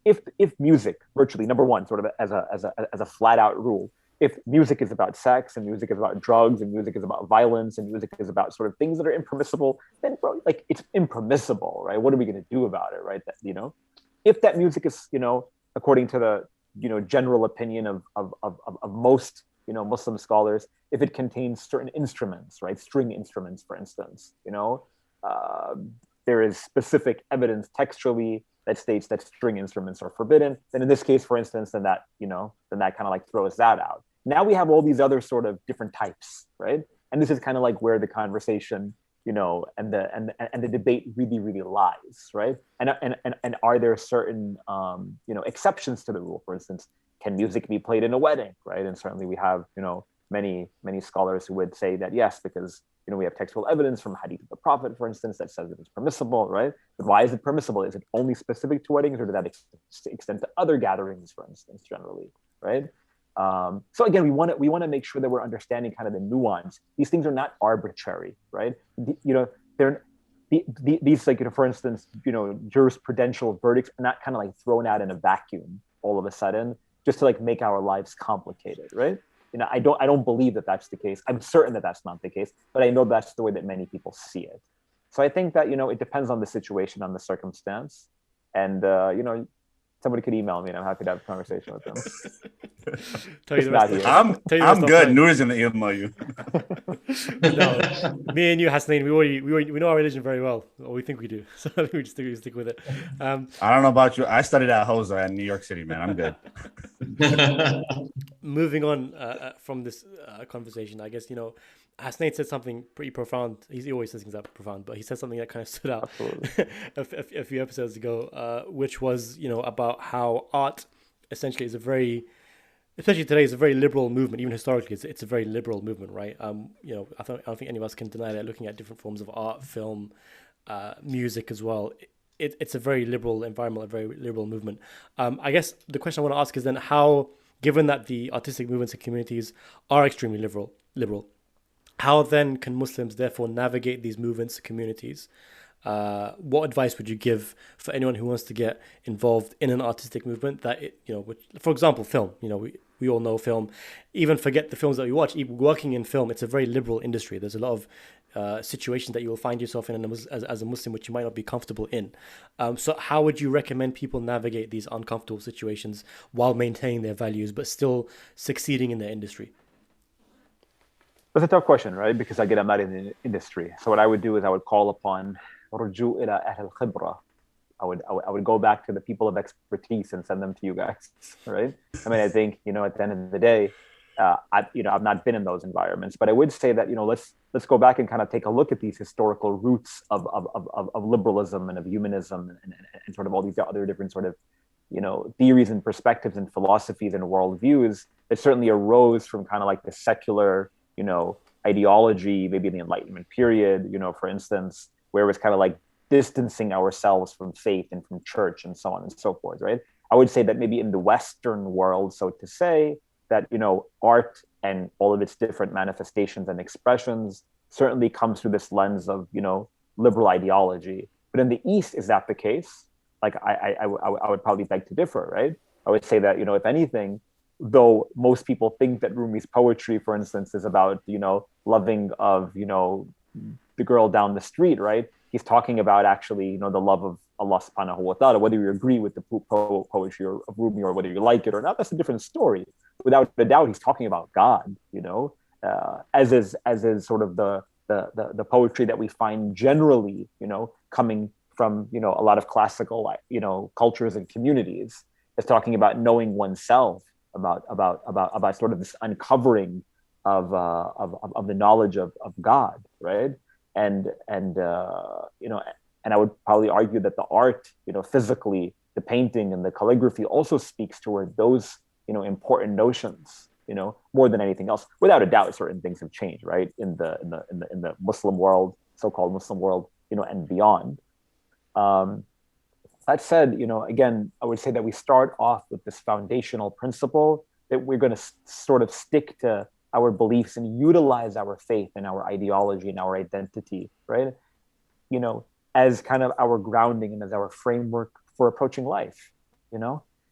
If music, virtually, number one, sort of as a flat out rule, if music is about sex and music is about drugs and music is about violence and music is about sort of things that are impermissible, then bro, like it's impermissible, right? What are we gonna do about it, right? That if that music is, according to the general opinion of most Muslim scholars, if it contains certain instruments, right, string instruments, for instance, there is specific evidence textually that states that string instruments are forbidden. Then in this case, for instance, then that kind of like throws that out. Now we have all these other sort of different types, right? And this is kind of like where the conversation and the debate really, really lies, right? And are there certain exceptions to the rule? For instance, can music be played in a wedding, right? And certainly we have many scholars who would say that yes, because we have textual evidence from Hadith of the Prophet, for instance, that says it is permissible, right? But why is it permissible? Is it only specific to weddings, or does that extend to other gatherings, for instance, generally, right? So again, we want to make sure that we're understanding kind of the nuance. These things are not arbitrary, right? They're these like for instance, jurisprudential verdicts are not kind of like thrown out in a vacuum all of a sudden just to like make our lives complicated, right? I don't believe that that's the case. I'm certain that that's not the case, but I know that's the way that many people see it. So I think that it depends on the situation, on the circumstance, and somebody could email me and I'm happy to have a conversation with them. Tell you the rest I'm good. Noor's gonna email you. No, me and you, Hasnain, we know our religion very well, or we think we do. So we just stick with it. I don't know about you. I studied at Hosa in New York City, man. I'm good. Moving on from this conversation, I guess Hasnain said something pretty profound. He always says things that are profound, but he said something that kind of stood out a few episodes ago, which was about how art essentially is especially today, is a very liberal movement. Even historically, it's a very liberal movement, right? I don't think any of us can deny that. Looking at different forms of art, film, music as well, it's a very liberal environment, a very liberal movement. I guess the question I want to ask is then how, given that the artistic movements and communities are extremely liberal, how then can Muslims therefore navigate these movements, communities, what advice would you give for anyone who wants to get involved in an artistic movement that which, for example, film? We all know film. Even forget the films that we watch. Even working in film, it's a very liberal industry. There's a lot of situations that you will find yourself in as a Muslim, which you might not be comfortable in. So how would you recommend people navigate these uncomfortable situations while maintaining their values, but still succeeding in their industry? That's a tough question, right? Because again, I'm not in the industry. So what I would do is I would call upon رجوع إلى أهل الخبرة. I would go back to the people of expertise and send them to you guys, right? I mean, I think, at the end of the day, I've not been in those environments, but I would say that, let's go back and kind of take a look at these historical roots of liberalism and of humanism and sort of all these other different sort of, theories and perspectives and philosophies and worldviews that certainly arose from kind of like the secular, ideology, maybe in the Enlightenment period, for instance, where it was kind of like distancing ourselves from faith and from church and so on and so forth, right? I would say that maybe in the Western world, so to say, that, art and all of its different manifestations and expressions certainly comes through this lens of, liberal ideology. But in the East, is that the case? Like, I would probably beg to differ, right? I would say that, if anything, though most people think that Rumi's poetry, for instance, is about, loving of, the girl down the street, right? He's talking about actually, the love of Allah subhanahu wa ta'ala, whether you agree with the poetry of Rumi or whether you like it or not, that's a different story. Without a doubt, he's talking about God, as is sort of the poetry that we find generally, coming from, a lot of classical, cultures and communities. It's talking about knowing oneself, about sort of this uncovering of the knowledge of God, right? And I would probably argue that the art, physically, the painting and the calligraphy also speaks toward those, important notions, more than anything else. Without a doubt, certain things have changed, right, in the Muslim world, so-called Muslim world, and beyond. That said, again, I would say that we start off with this foundational principle that we're going to sort of stick to our beliefs and utilize our faith and our ideology and our identity, right? As kind of our grounding and as our framework for approaching life,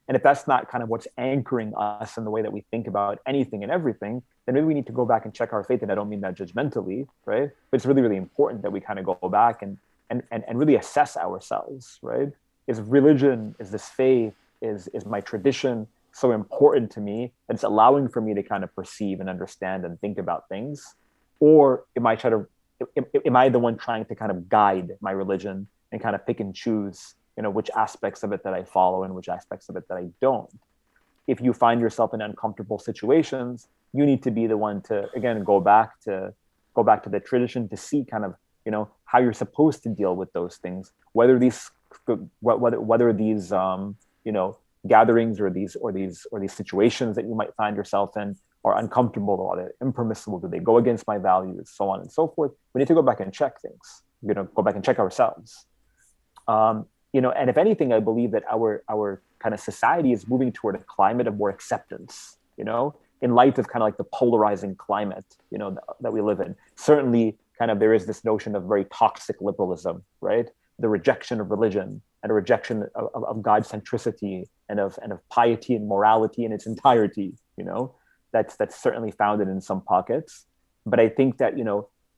And if that's not kind of what's anchoring us in the way that we think about anything and everything, then maybe we need to go back and check our faith. And I don't mean that judgmentally, right? But it's really, really important that we kind of go back and really assess ourselves, right? Is religion, is this faith, is my tradition so important to me that it's allowing for me to kind of perceive and understand and think about things? Or am I the one trying to kind of guide my religion and kind of pick and choose, which aspects of it that I follow and which aspects of it that I don't? If you find yourself in uncomfortable situations, you need to be the one to, again, go back to the tradition to see kind of, how you're supposed to deal with those things, whether these gatherings or these situations that you might find yourself in are uncomfortable or are impermissible, do they go against my values, so on and so forth. We need to go back and check things, go back and check ourselves. And if anything, I believe that our kind of society is moving toward a climate of more acceptance, in light of kind of like the polarizing climate, that we live in. Certainly kind of there is this notion of very toxic liberalism, right? The rejection of religion and a rejection of God centricity and of piety and morality in its entirety, that's certainly founded in some pockets. But I think that,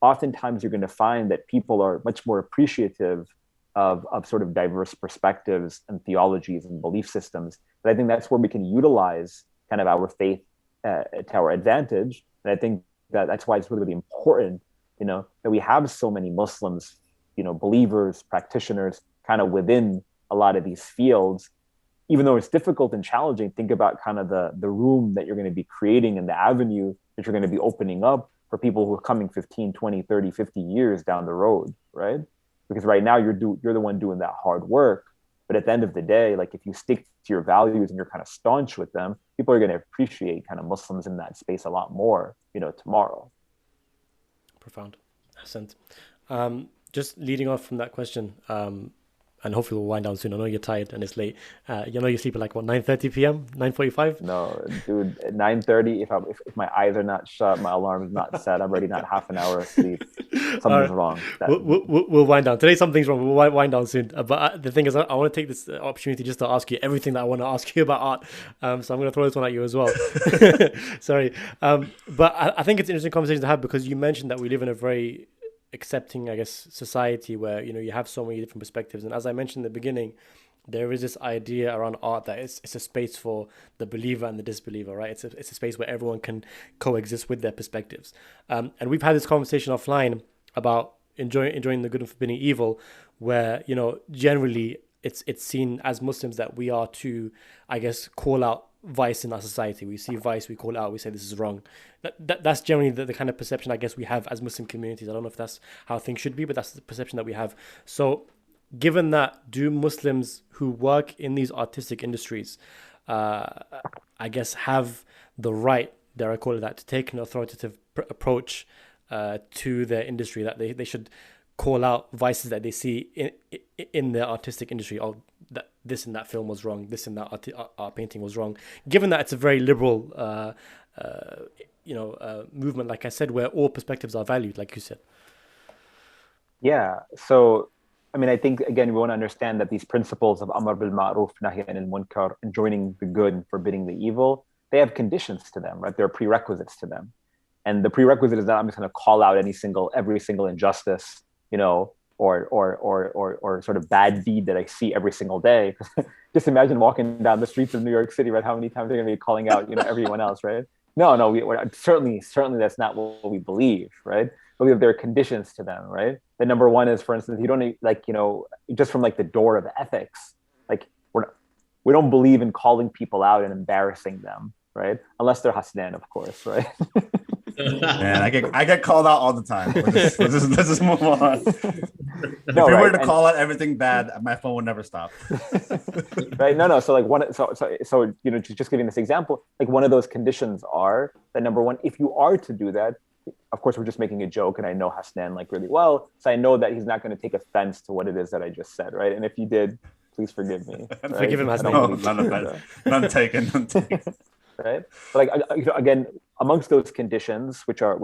oftentimes you're going to find that people are much more appreciative of sort of diverse perspectives and theologies and belief systems. But I think that's where we can utilize kind of our faith to our advantage. And I think that's why it's really, really important, that we have so many Muslims, believers, practitioners kind of within a lot of these fields. Even though it's difficult and challenging, think about kind of the room that you're going to be creating and the avenue that you're going to be opening up for people who are coming 15, 20, 30, 50 years down the road, right? Because right now you're the one doing that hard work. But at the end of the day, like if you stick to your values and you're kind of staunch with them, people are going to appreciate kind of Muslims in that space a lot more, tomorrow. Profound. Ahsant. Just leading off from that question, and hopefully we'll wind down soon. I know you're tired and it's late. You know you sleep at like what, 9:30 p.m., 9:45. No, dude, at 9:30, if my eyes are not shut, my alarm is not set, I'm already not half an hour asleep. Something's wrong. We'll wind down. Today something's wrong. We'll wind down soon. But the thing is, I want to take this opportunity just to ask you everything that I want to ask you about art. So I'm going to throw this one at you as well. Sorry. But I think it's an interesting conversation to have, because you mentioned that we live in a very accepting, I guess, society where, you know, you have so many different perspectives. And as I mentioned in the beginning, there is this idea around art that it's a space for the believer and the disbeliever, right? It's a space where everyone can coexist with their perspectives. And we've had this conversation offline about enjoying the good and forbidding evil, where, you know, generally it's seen as Muslims that we are to, I guess, call out vice in our society. We see vice, we call it out, we say this is wrong. That's generally the kind of perception, I guess, we have as Muslim communities. I don't know if that's how things should be, but that's the perception that we have. So given that, do Muslims who work in these artistic industries, I guess, have the right, dare I call it that, to take an authoritative approach to their industry, that they should call out vices that they see in their artistic industry? Oh, that this and that film was wrong, this and that art painting was wrong, given that it's a very liberal movement, like I said, where all perspectives are valued, like you said. Yeah. So, I mean, I think, again, we want to understand that these principles of Amr bil Ma'ruf, Nahy anil Munkar, enjoining the good and forbidding the evil, they have conditions to them, right? There are prerequisites to them. And the prerequisite is that I'm just going to call out every single injustice, you know, or sort of bad deed that I see every single day. Just imagine walking down the streets of New York City, right? How many times they're going to be calling out, you know, everyone else, right? No, we're certainly that's not what we believe, right? But there are conditions to them, right? The number one is, for instance, you don't, like, you know, just from like the door of ethics, like we don't believe in calling people out and embarrassing them, right? Unless they're Hasnan, of course, right? Man, I get called out all the time. Let's just move on. No, if you right? were to call out everything bad, my phone would never stop. Right? No. So like so you know, just giving this example, like one of those conditions are that, number one, if you are to do that, of course, we're just making a joke, and I know Hasnan like really well, so I know that he's not going to take offense to what it is that I just said, right? And if you did, please forgive me. Right? Forgive him, Hasnan. No, none offense. None taken. Right? But like, you know, again, amongst those conditions, which are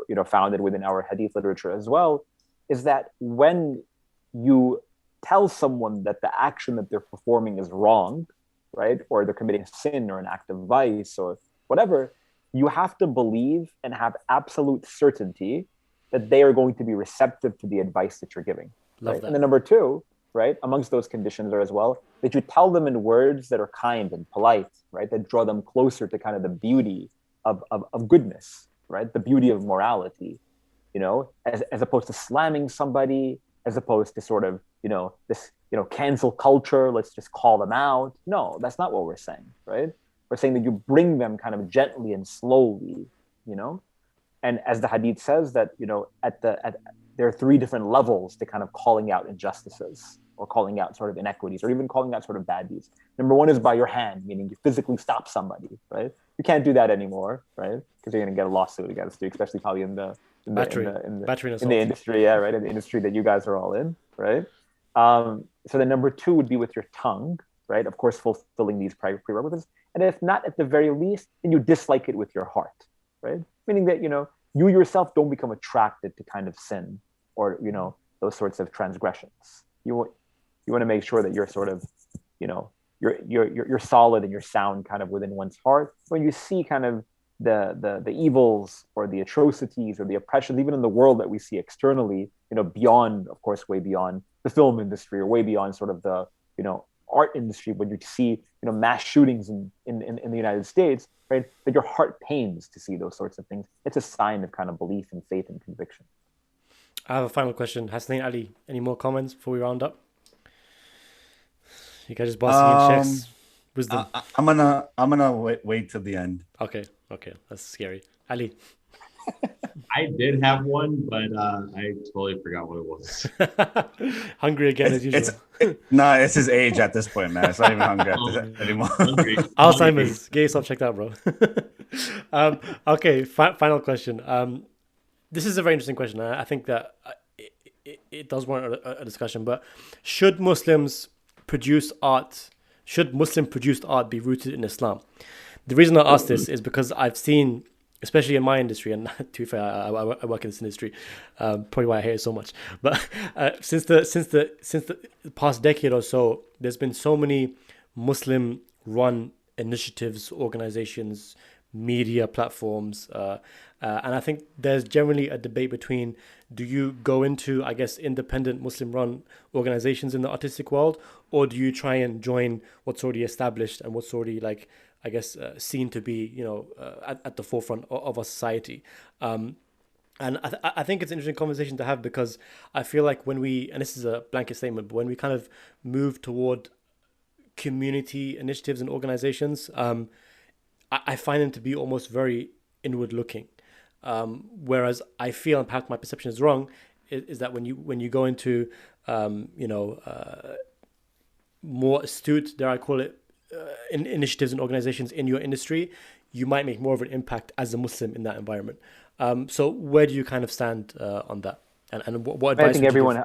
you know, founded within our hadith literature as well, is that when you tell someone that the action that they're performing is wrong, right, or they're committing a sin or an act of vice or whatever, you have to believe and have absolute certainty that they are going to be receptive to the advice that you're giving. Love right? that. And then number two, right, amongst those conditions are as well that you tell them in words that are kind and polite, right, that draw them closer to kind of the beauty of goodness, right, the beauty of morality, you know, as opposed to slamming somebody, as opposed to sort of, you know, this, you know, cancel culture, let's just call them out. No, that's not what we're saying, right? We're saying that you bring them kind of gently and slowly, you know, and as the hadith says that, you know, there are three different levels to kind of calling out injustices or calling out sort of inequities or even calling out sort of bad deeds. Number one is by your hand, meaning you physically stop somebody, right? You can't do that anymore, right? Because you're going to get a lawsuit against you, especially probably in the industry, yeah, right? In the industry that you guys are all in, right? So the number two would be with your tongue, right? Of course, fulfilling these prerequisites. And if not, at the very least, then you dislike it with your heart, right? Meaning that, you know, you yourself don't become attracted to kind of sin or, you know, those sorts of transgressions. You want to make sure that you're sort of, you know, you're solid and you're sound kind of within one's heart. When you see kind of the evils or the atrocities or the oppressions, even in the world that we see externally, you know, beyond, of course, way beyond the film industry or way beyond sort of the, you know, art industry, when you see, you know, mass shootings in the United States, right, that your heart pains to see those sorts of things. It's a sign of kind of belief and faith and conviction. I have a final question. Hasnain, Ali, any more comments before we round up? You guys just busting in Sheikh's wisdom. I'm gonna wait till the end. Okay, that's scary. Ali. I did have one, but I totally forgot what it was. Hungry again as usual. It's his age at this point, man. It's not even hungry anymore. Alzheimer's. Get yourself checked out, bro. Okay, final question. This is a very interesting question. I think that it does warrant a discussion. But should Muslims produce art? Should Muslim produced art be rooted in Islam? The reason I ask this is because I've seen, especially in my industry, and to be fair, I work in this industry, probably why I hate it so much. But since the past decade or so, there's been so many Muslim-run initiatives, organizations, media platforms, and I think there's generally a debate between: do you go into, I guess, independent Muslim-run organizations in the artistic world, or do you try and join what's already established and what's already, like, I guess, seen to be, at the forefront of our society? And I think it's an interesting conversation to have, because I feel like when we, and this is a blanket statement, but when we kind of move toward community initiatives and organizations, I find them to be almost very inward looking. Whereas I feel, and perhaps my perception is wrong, is that when you go into, more astute, dare I call it, initiatives and organizations in your industry, you might make more of an impact as a Muslim in that environment. So where do you kind of stand on that? And what advice? I think everyone. I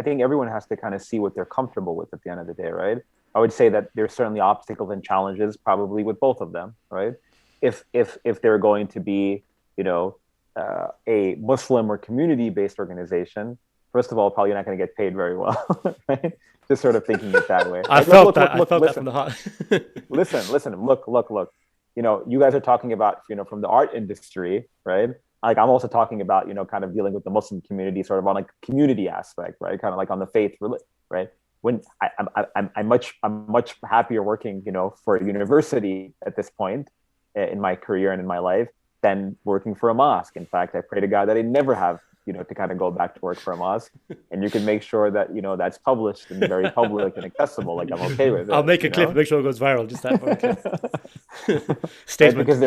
think everyone has to kind of see what they're comfortable with at the end of the day, right? I would say that there's certainly obstacles and challenges probably with both of them, right? If they're going to be, a Muslim or community-based organization, first of all, probably you're not going to get paid very well, right? Just sort of thinking it that way. I felt that from the heart. listen, look. You guys are talking about, from the art industry, right? Like, I'm also talking about, kind of dealing with the Muslim community sort of on, like, community aspect, right? Kind of like on the faith, right? When I'm much happier working, for a university at this point in my career and in my life than working for a mosque. In fact, I pray to God that I never have, to kind of go back to work for a mosque, and you can make sure that, that's published and very public and accessible. Like, I'm okay with it. I'll make a clip, make sure it goes viral. Just that one clip. Statement. Right, because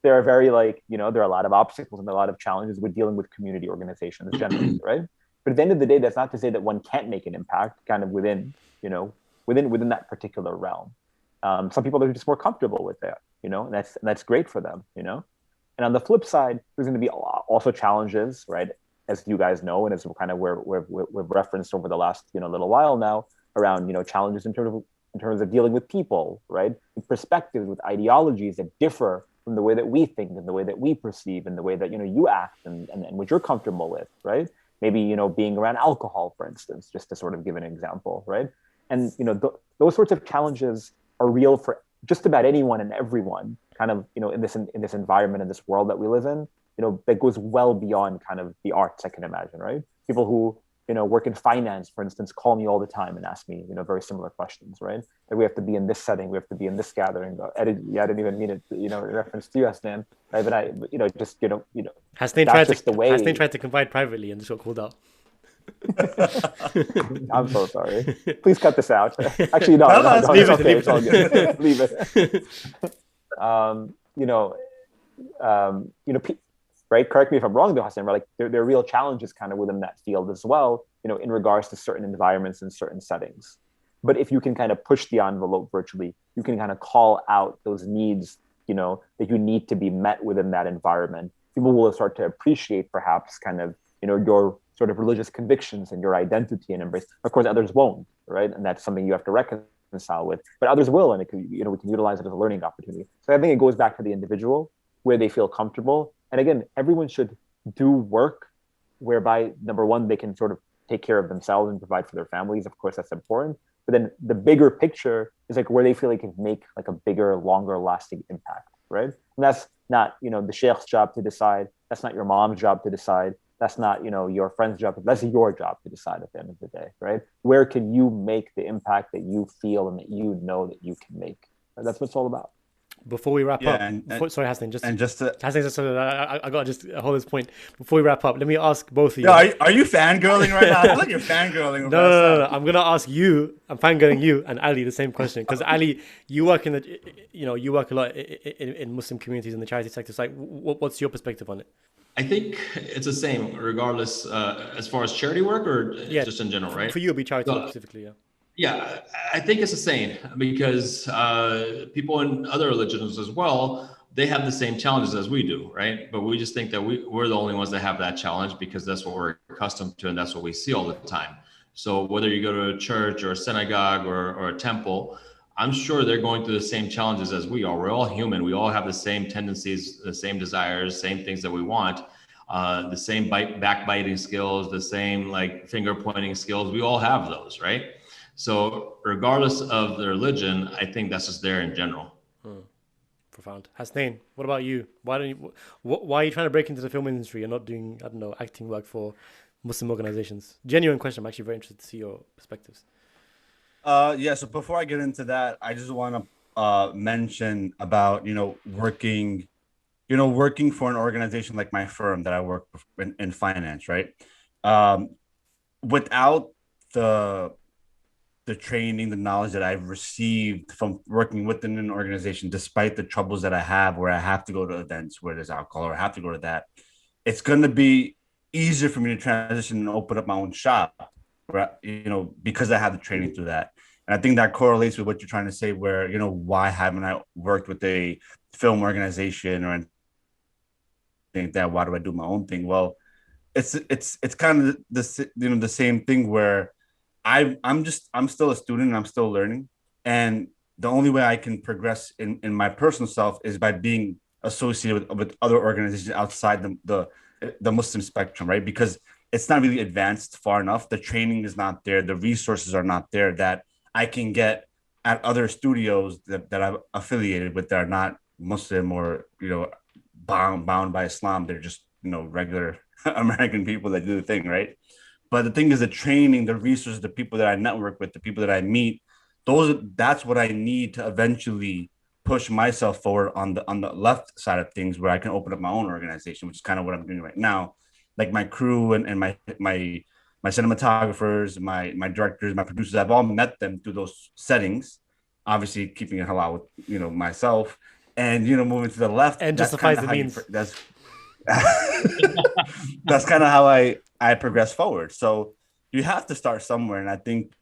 there are very, like, there are a lot of obstacles and a lot of challenges with dealing with community organizations generally, right? But at the end of the day, that's not to say that one can't make an impact kind of within that particular realm. Some people are just more comfortable with that, and that's great for them, And on the flip side, there's going to be also challenges, right? As you guys know, and as kind of we've referenced over the last little while now, around challenges in terms of dealing with people, right? With perspectives, with ideologies that differ from the way that we think and the way that we perceive and the way that you act and what you're comfortable with, right? Maybe being around alcohol, for instance, just to sort of give an example, right? And those sorts of challenges are real for just about anyone and everyone, kind of in this environment, in this world that we live in, that goes well beyond kind of the arts, I can imagine, right? People who work in finance, for instance, call me all the time and ask me very similar questions, right? That we have to be in this setting, we have to be in this gathering. I didn't even mean it, in reference to you, Hasnan, right? But Hasnan tried to confide privately and just got called out. I'm so sorry. Please cut this out. Actually, no, leave it's it, okay. It's all good. Leave it. Right? Correct me if I'm wrong, though, Hassan. Right? Like, there are real challenges kind of within that field as well. In regards to certain environments and certain settings. But if you can kind of push the envelope virtually, you can kind of call out those needs, that you need to be met within that environment. People will start to appreciate, perhaps, kind of, your sort of religious convictions and your identity and embrace. Of course, others won't, right? And that's something you have to reconcile with. But others will, and it can, we can utilize it as a learning opportunity. So I think it goes back to the individual, where they feel comfortable. And again, everyone should do work whereby, number one, they can sort of take care of themselves and provide for their families. Of course, that's important. But then the bigger picture is like where they feel they can make like a bigger, longer lasting impact, right? And that's not, the sheikh's job to decide. That's not your mom's job to decide. That's not, your friend's job. That's your job to decide at the end of the day, right? Where can you make the impact that you feel and that you know that you can make? That's what it's all about. Before we wrap up, sorry, Hassan, I got to just hold this point. Before we wrap up, let me ask both of you. Yeah, are you fangirling right now? I feel like you're fangirling. No. I'm going to ask you, I'm fangirling you and Ali the same question. Because Ali, you work in you work a lot in Muslim communities in the charity sector. So, like, what's your perspective on it? I think it's the same, regardless, as far as charity work or just in general, right? For you, it'll be charity specifically, yeah. Yeah, I think it's the same because people in other religions as well, they have the same challenges as we do, right? But we just think that we're the only ones that have that challenge because that's what we're accustomed to and that's what we see all the time. So whether you go to a church or a synagogue or a temple, I'm sure they're going through the same challenges as we are. We're all human. We all have the same tendencies, the same desires, same things that we want, the same backbiting skills, the same like finger pointing skills. We all have those, right? So regardless of the religion, I think that's just there in general. Profound. Hasnain, what about you? Why are you trying to break into the film industry and not doing, I don't know, acting work for Muslim organizations? Genuine question. I'm actually very interested to see your perspectives. Yeah. So before I get into that, I just want to mention about working for an organization like my firm that I work in finance, right? Without the training, the knowledge that I've received from working within an organization, despite the troubles that I have, where I have to go to events where there's alcohol or I have to go to that, it's going to be easier for me to transition and open up my own shop, right? Because I have the training through that. And I think that correlates with what you're trying to say, where, why haven't I worked with a film organization or anything that, why do I do my own thing? Well, it's kind of the same thing where I'm still a student and I'm still learning. And the only way I can progress in my personal self is by being associated with other organizations outside the Muslim spectrum, right? Because it's not really advanced far enough. The training is not there. The resources are not there that I can get at other studios that I'm affiliated with that are not Muslim or, bound by Islam. They're just, regular American people that do the thing, right? But the thing is, the training, the resources, the people that I network with, the people that I meet, that's what I need to eventually push myself forward on the left side of things, where I can open up my own organization, which is kind of what I'm doing right now. Like my crew and my cinematographers, my directors, my producers, I've all met them through those settings, obviously keeping it halal with, myself, and, moving to the left. And justifies the means. That's kind of how I progress forward. So you have to start somewhere. And I think,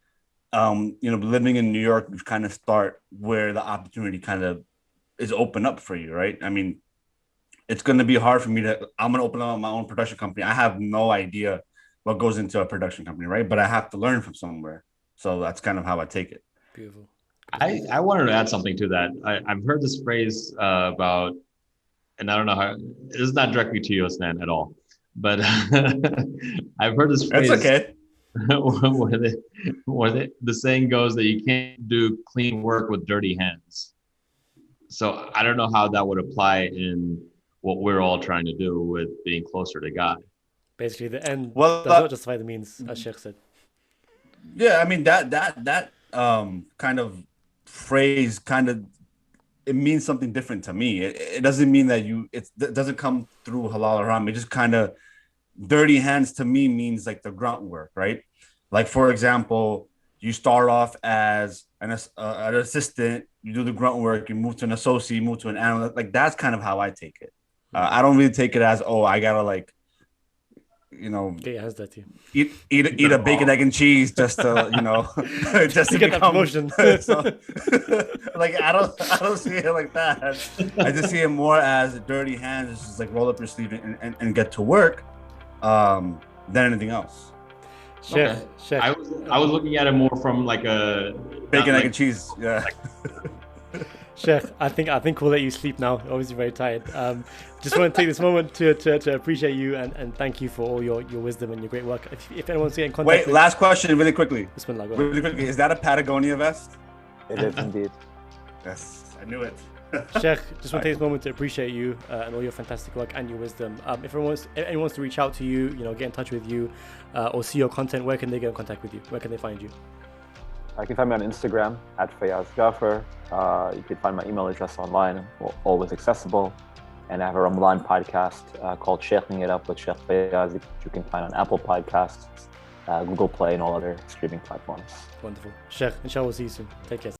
living in New York, you kind of start where the opportunity kind of is open up for you, right? I mean, it's going to be hard for me I'm going to open up my own production company. I have no idea what goes into a production company, right? But I have to learn from somewhere. So that's kind of how I take it. Beautiful. I wanted to add something to that. I've heard this phrase about, and I don't know how, it's not directly to you, Hasnain, at all, but I've heard this phrase. That's okay. where the saying goes that you can't do clean work with dirty hands. So I don't know how that would apply in what we're all trying to do with being closer to God. Basically, the end does not justify the means, as Sheikh said. Yeah, I mean that kind of phrase it means something different to me. It doesn't mean that it doesn't come through halal or haram. It just kind of, dirty hands to me means like the grunt work, right? Like, for example, you start off as an assistant, you do the grunt work, you move to an associate, you move to an analyst. Like, that's kind of how I take it. I don't really take it as, I gotta get your hands dirty. Eat a bacon, egg, and cheese just to just to get that promotion. I don't see it like that. I just see it more as dirty hands. It's just like roll up your sleeve and get to work, than anything else. Sheikh. I was looking at it more from like a bacon, egg, and cheese. Yeah. Sheikh, I think we'll let you sleep now. Obviously very tired. Just want to take this moment to appreciate you and thank you for all your wisdom and your great work. If anyone's getting in contact. Wait, last question, really quickly. Bismillah, really quickly. Is that a Patagonia vest? It is indeed. Yes, I knew it. Sheikh, just want to take this moment to appreciate you and all your fantastic work and your wisdom. If anyone wants to reach out to you, get in touch with you, or see your content, where can they get in contact with you? Where can they find you? You can find me on Instagram at Faiyaz Jaffer. You can find my email address online, always accessible. And I have a Ramadan podcast called Sheikhing It Up with Sheikh Faiyaz, which you can find on Apple Podcasts, Google Play, and all other streaming platforms. Wonderful. Sheikh, inshallah, we'll see you soon. Take care.